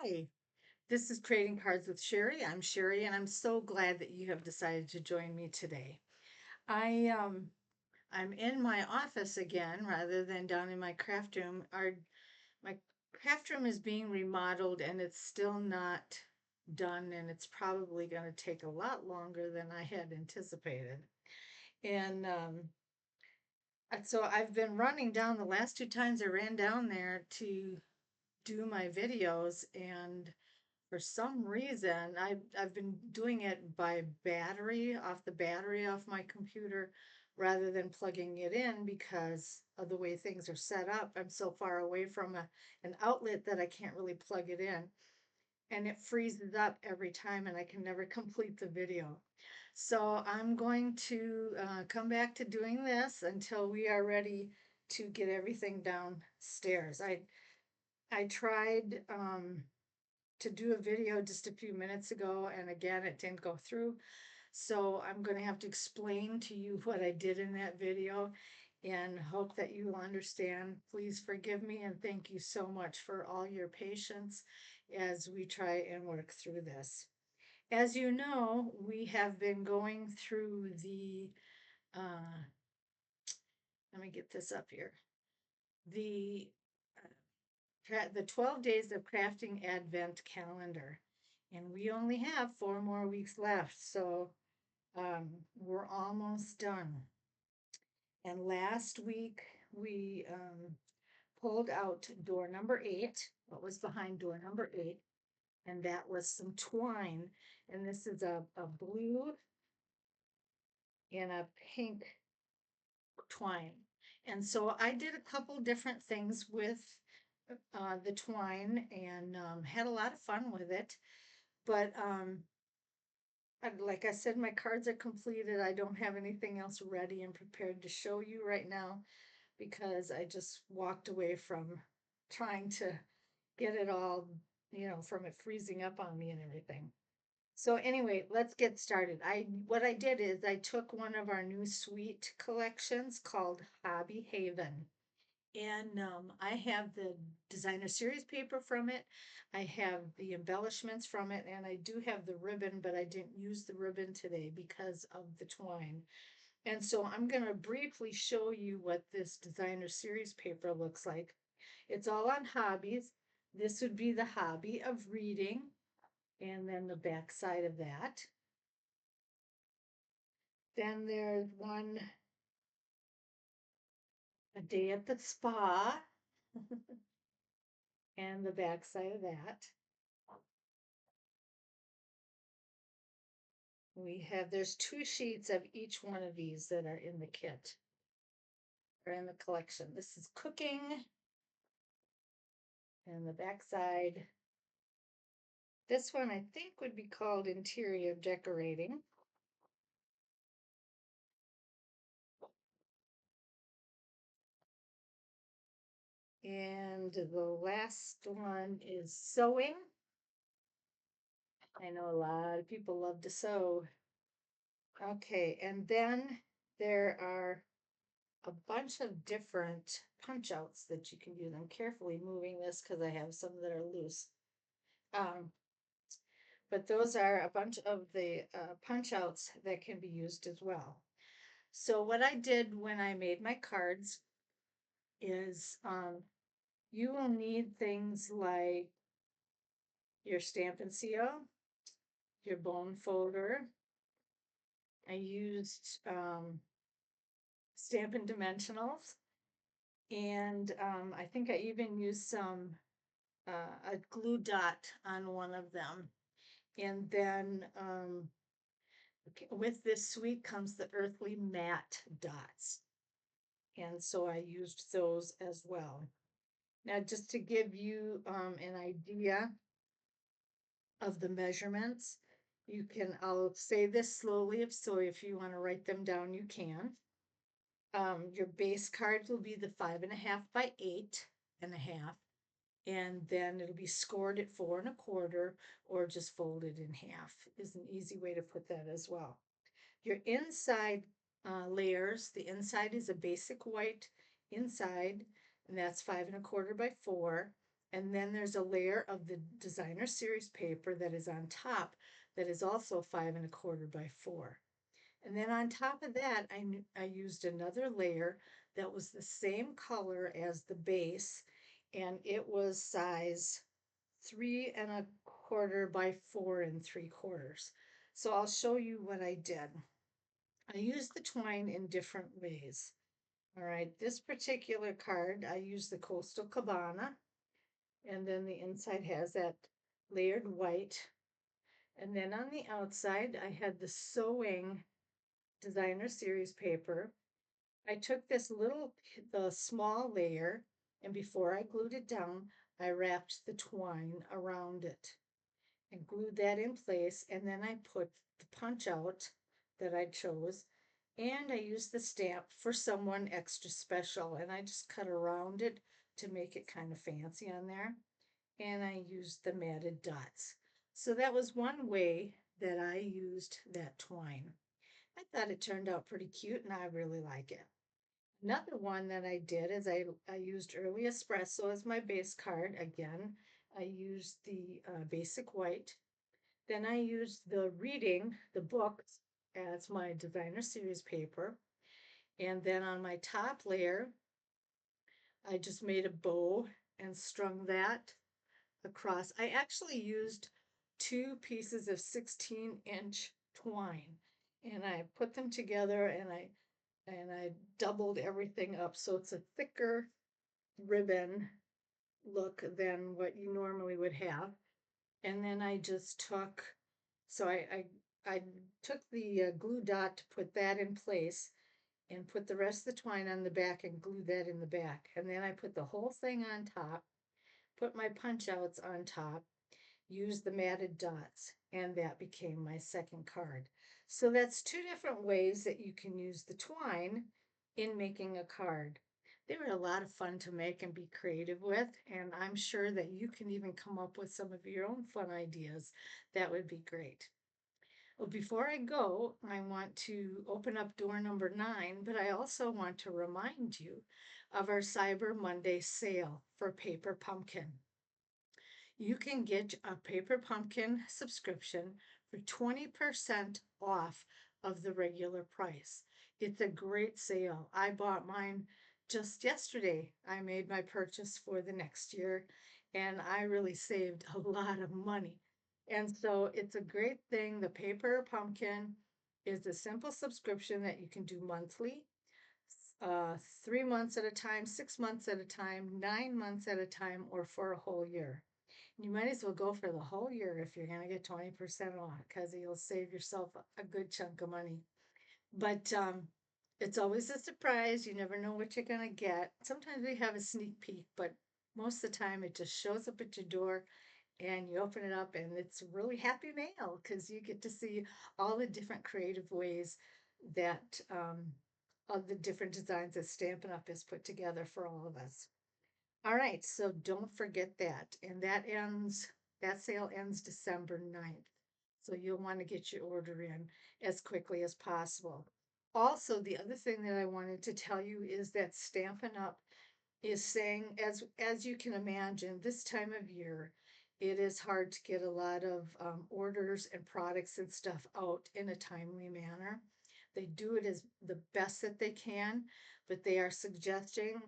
Hi, this is Trading Cards with Sherry. I'm Sherry, and I'm so glad that you have decided to join me today. I I'm in my office again rather than down in my craft room. My craft room is being remodeled and it's still not done, and it's probably going to take a lot longer than I had anticipated. And so I've been running down the last two times I ran down there to do my videos, and for some reason, I've been doing it by battery, off the battery off my computer, rather than plugging it in because of the way things are set up. I'm so far away from an outlet that I can't really plug it in, and it freezes up every time, and I can never complete the video. So I'm going to come back to doing this until we are ready to get everything downstairs. I tried to do a video just a few minutes ago, and again, it didn't go through. So I'm going to have to explain to you what I did in that video and hope that you will understand. Please forgive me and thank you so much for all your patience as we try and work through this. As you know, we have been going through let me get this up here, the the 12 days of crafting advent calendar, and we only have 4 more weeks left, so we're almost done. And last week we pulled out door number 8, what was behind door number 8, and that was some twine. And this is a blue and a pink twine. And so I did a couple different things with the twine, and had a lot of fun with it. But like I said, my cards are completed. I don't have anything else ready and prepared to show you right now because I just walked away from trying to get it all, from it freezing up on me and everything. So anyway, let's get started. What I did is I took one of our new suite collections called Hobby Haven, and I have the designer series paper from it. I have the embellishments from it, and I do have the ribbon, but I didn't use the ribbon today because of the twine. And so I'm going to briefly show you what this designer series paper looks like. It's all on hobbies. This would be the hobby of reading, and then the back side of that. Then there's one, a day at the spa, and the back side of that. There's 2 sheets of each one of these that are in the kit or in the collection. This is cooking, and the back side. This one I think would be called interior decorating. And the last one is sewing. I know a lot of people love to sew. Okay, and then there are a bunch of different punch outs that you can use. I'm carefully moving this because I have some that are loose. Um, but those are a bunch of the punch outs that can be used as well. So what I did when I made my cards is you will need things like your Stampin' Seal, your bone folder. I used Stampin' Dimensionals, and I think I even used a glue dot on one of them. And then with this suite comes the earthly matte dots. And so I used those as well. Now, just to give you an idea of the measurements, I'll say this slowly, so if you want to write them down, you can. Your base cards will be the 5.5 by 8.5, and then it'll be scored at 4.25, or just folded in half is an easy way to put that as well. Your inside layers, the inside is a basic white inside, and that's 5.25 by 4. And then there's a layer of the designer series paper that is on top that is also 5 1/4 by 4. And then on top of that, I used another layer that was the same color as the base, and it was size 3 1/4 by 4 3/4. So I'll show you what I did. I used the twine in different ways. All right, this particular card, I used the Coastal Cabana, and then the inside has that layered white. And then on the outside, I had the sewing designer series paper. I took this the small layer, and before I glued it down, I wrapped the twine around it and glued that in place. And then I put the punch out that I chose, and I used the stamp for someone extra special. And I just cut around it to make it kind of fancy on there. And I used the matted dots. So that was one way that I used that twine. I thought it turned out pretty cute and I really like it. Another one that I did is I used Early Espresso as my base card. Again, I used the basic white. Then I used the reading, the books, as my designer series paper. And then on my top layer, I just made a bow and strung that across. I actually used 2 pieces of 16-inch twine and I put them together and I doubled everything up so it's a thicker ribbon look than what you normally would have. And then I just took, so I took the glue dot to put that in place and put the rest of the twine on the back and glued that in the back. And then I put the whole thing on top, put my punch outs on top, used the matted dots, and that became my second card. So that's 2 different ways that you can use the twine in making a card. They were a lot of fun to make and be creative with, and I'm sure that you can even come up with some of your own fun ideas. That would be great. Well, before I go, I want to open up door number 9, but I also want to remind you of our Cyber Monday sale for Paper Pumpkin. You can get a Paper Pumpkin subscription for 20% off of the regular price. It's a great sale. I bought mine just yesterday. I made my purchase for the next year and I really saved a lot of money. And so it's a great thing. The Paper Pumpkin is a simple subscription that you can do monthly, 3 months at a time, 6 months at a time, 9 months at a time, or for a whole year. You might as well go for the whole year if you're going to get 20% off because you'll save yourself a good chunk of money. But it's always a surprise. You never know what you're going to get. Sometimes we have a sneak peek, but most of the time it just shows up at your door and you open it up and it's really happy mail because you get to see all the different creative ways that of the different designs that Stampin' Up! Has put together for all of us. All right, so don't forget that. And that sale ends December 9th. So you'll want to get your order in as quickly as possible. Also, the other thing that I wanted to tell you is that Stampin' Up! Is saying, as you can imagine, this time of year, it is hard to get a lot of orders and products and stuff out in a timely manner. They do it as the best that they can, but they are suggesting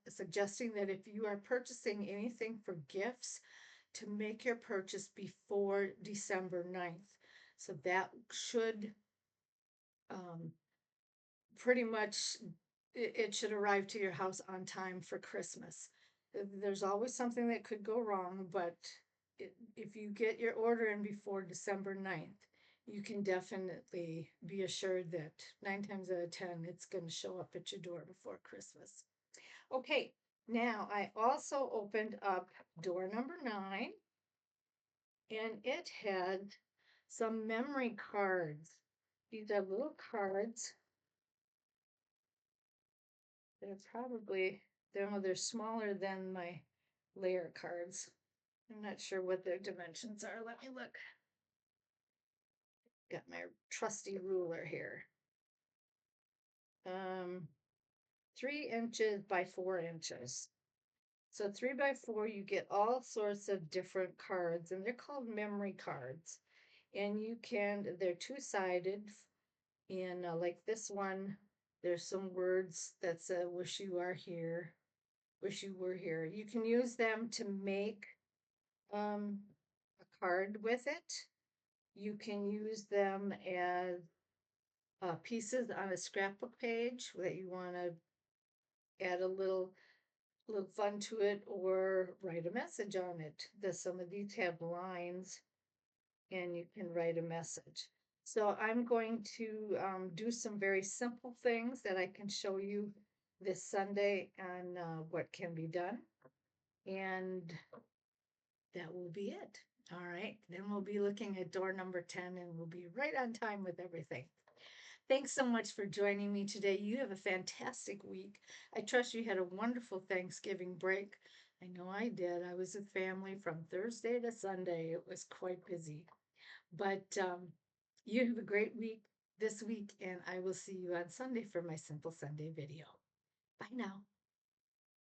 that if you are purchasing anything for gifts, to make your purchase before December 9th. So that should um, pretty much it should arrive to your house on time for Christmas. There's always something that could go wrong, but if you get your order in before December 9th, you can definitely be assured that 9 times out of 10, it's going to show up at your door before Christmas. Okay, now I also opened up door number 9, and it had some memory cards. These are little cards. They're smaller than my layer cards. I'm not sure what their dimensions are. Let me look. Got my trusty ruler here. 3 inches by 4 inches. So 3 by 4, you get all sorts of different cards, and they're called memory cards. And they're two-sided. And like this one, there's some words that say, wish you are here, wish you were here. You can use them to make um, a card with it. You can use them as pieces on a scrapbook page that you want to add a little fun to it, or write a message on it. Some of these have lines, and you can write a message. So I'm going to do some very simple things that I can show you this Sunday on what can be done. And that will be it. All right. Then we'll be looking at door number 10, and we'll be right on time with everything. Thanks so much for joining me today. You have a fantastic week. I trust you had a wonderful Thanksgiving break. I know I did. I was with family from Thursday to Sunday. It was quite busy. But you have a great week this week, and I will see you on Sunday for my Simple Sunday video. Bye now.